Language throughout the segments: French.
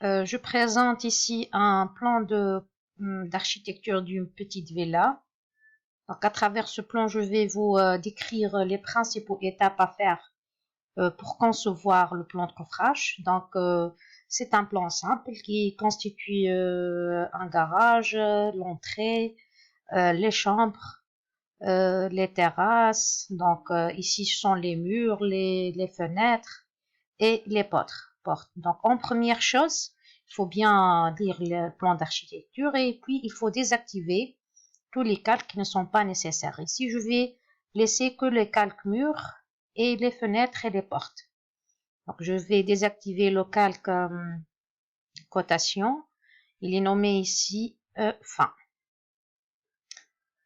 Je présente ici un plan d'architecture d'une petite villa. Donc, à travers ce plan, je vais vous décrire les principaux étapes à faire pour concevoir le plan de coffrage. Donc, c'est un plan simple qui constitue un garage, l'entrée, les chambres, les terrasses. Donc, ici, ce sont les murs, les fenêtres et les portes. Donc, en première chose, il faut bien lire le plan d'architecture et puis il faut désactiver tous les calques qui ne sont pas nécessaires. Ici, je vais laisser que les calques murs et les fenêtres et les portes. Donc, je vais désactiver le calque cotation. Il est nommé ici fin.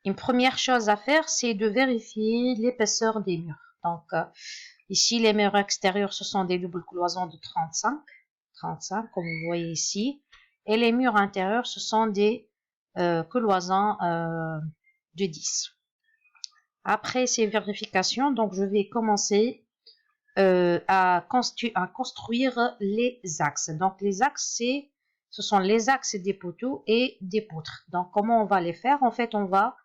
Une première chose à faire, c'est de vérifier l'épaisseur des murs. Donc, ici, les murs extérieurs, ce sont des doubles cloisons de 35, comme vous voyez ici. Et les murs intérieurs, ce sont des cloisons de 10. Après ces vérifications, donc je vais commencer à construire les axes. Donc, les axes, ce sont les axes des poteaux et des poutres. Donc, comment on va les faire? En fait, on va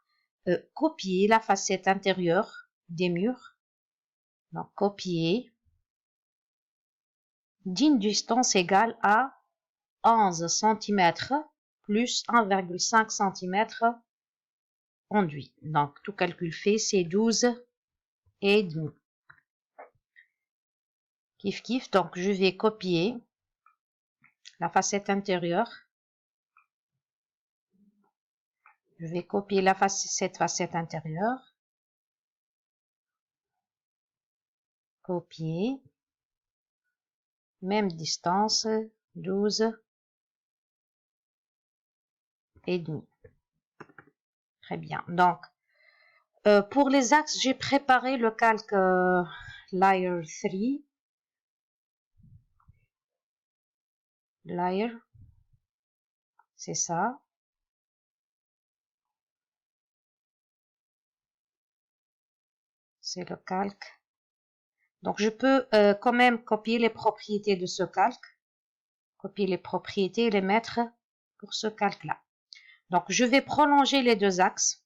copier la facette intérieure des murs. Donc, copier d'une distance égale à 11 cm plus 1,5 cm enduit. Donc, tout calcul fait, c'est 12 et demi. Kiff kiff. Donc, je vais copier la facette intérieure. Je vais copier cette facette intérieure. Copier. Même distance, 12 et demi. Très bien. Donc, pour les axes, j'ai préparé le calque Layer 3. Layer. C'est ça. C'est le calque. Donc, je peux quand même copier les propriétés de ce calque. Copier les propriétés et les mettre pour ce calque-là. Donc, je vais prolonger les deux axes.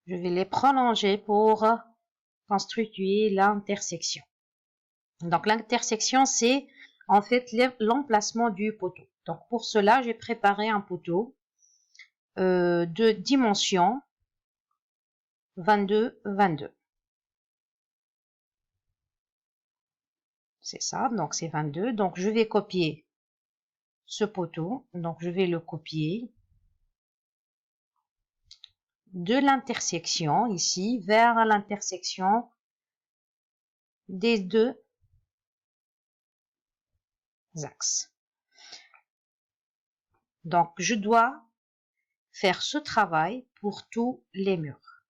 Je vais les prolonger pour constituer l'intersection. Donc, l'intersection, c'est en fait l'emplacement du poteau. Donc, pour cela, j'ai préparé un poteau de dimension 22-22. C'est ça, donc c'est 22. Donc, je vais copier ce poteau. Donc, je vais le copier de l'intersection ici vers l'intersection des deux axes. Donc, je dois faire ce travail pour tous les murs.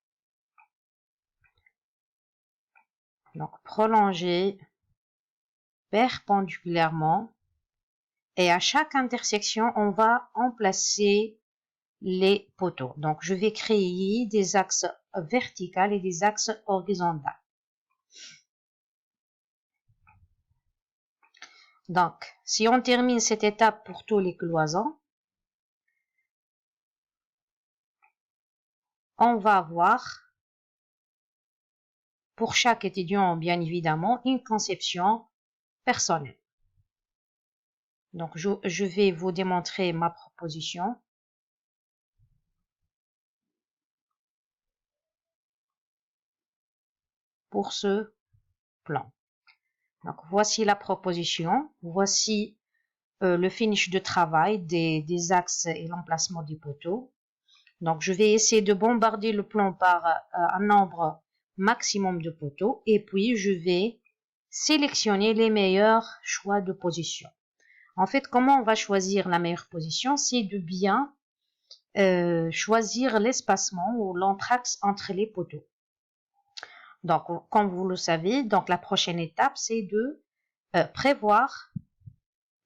Donc, prolonger perpendiculairement et à chaque intersection, on va emplacer les poteaux. Donc, je vais créer des axes verticaux et des axes horizontaux. Donc, si on termine cette étape pour tous les cloisons, on va avoir, pour chaque étudiant, bien évidemment, une conception personnelle. Donc, je vais vous démontrer ma proposition. Pour ce plan. Donc, voici la proposition. Voici le finish de travail des axes et l'emplacement des poteaux. Donc, je vais essayer de bombarder le plan par un nombre maximum de poteaux et puis je vais sélectionner les meilleurs choix de position. En fait, comment on va choisir la meilleure position? C'est de bien choisir l'espacement ou l'entraxe entre les poteaux. Donc, comme vous le savez, donc la prochaine étape, c'est de prévoir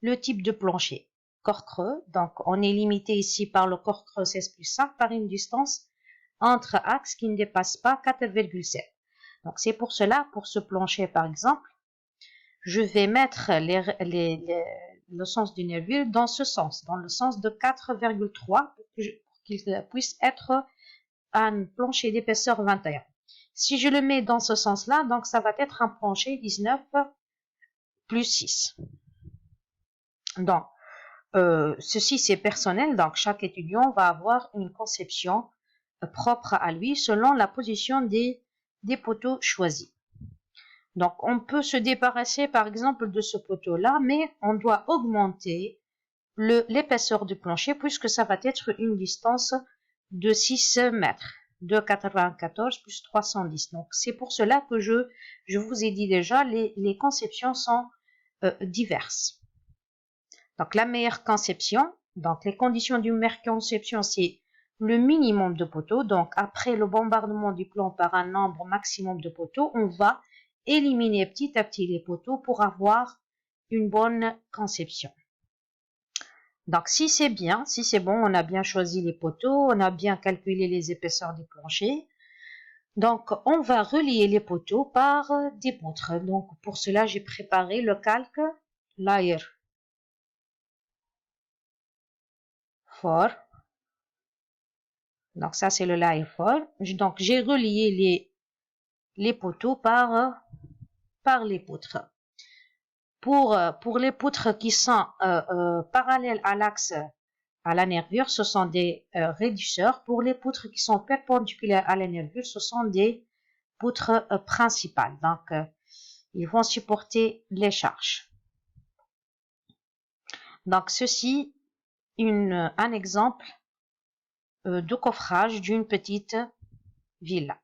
le type de plancher. Corps creux, donc on est limité ici par le corps creux 16+5 par une distance entre axes qui ne dépasse pas 4,7. Donc c'est pour cela, pour ce plancher par exemple, je vais mettre le sens du nervure dans ce sens, dans le sens de 4,3 pour qu'il puisse être un plancher d'épaisseur 21. Si je le mets dans ce sens-là, donc ça va être un plancher 19 plus 6. Donc, ceci c'est personnel, donc chaque étudiant va avoir une conception propre à lui selon la position des poteaux choisis. Donc, on peut se débarrasser par exemple de ce poteau-là, mais on doit augmenter l'épaisseur du plancher puisque ça va être une distance de 6 mètres, de 94 plus 310. Donc, c'est pour cela que je vous ai dit déjà, les conceptions sont diverses. Donc, la meilleure conception, donc les conditions d'une meilleure conception, c'est le minimum de poteaux. Donc, après le bombardement du plan par un nombre maximum de poteaux, on va éliminer petit à petit les poteaux pour avoir une bonne conception. Donc, si c'est bien, si c'est bon, on a bien choisi les poteaux, on a bien calculé les épaisseurs du plancher. Donc, on va relier les poteaux par des poutres. Donc, pour cela, j'ai préparé le calque layer for. Donc, ça, c'est le layer for. Donc, j'ai relié les poteaux par les poutres. Pour les poutres qui sont parallèles à l'axe, à la nervure, ce sont des réducteurs. Pour les poutres qui sont perpendiculaires à la nervure, ce sont des poutres principales. Donc, ils vont supporter les charges. Donc, ceci, un exemple de coffrage d'une petite villa.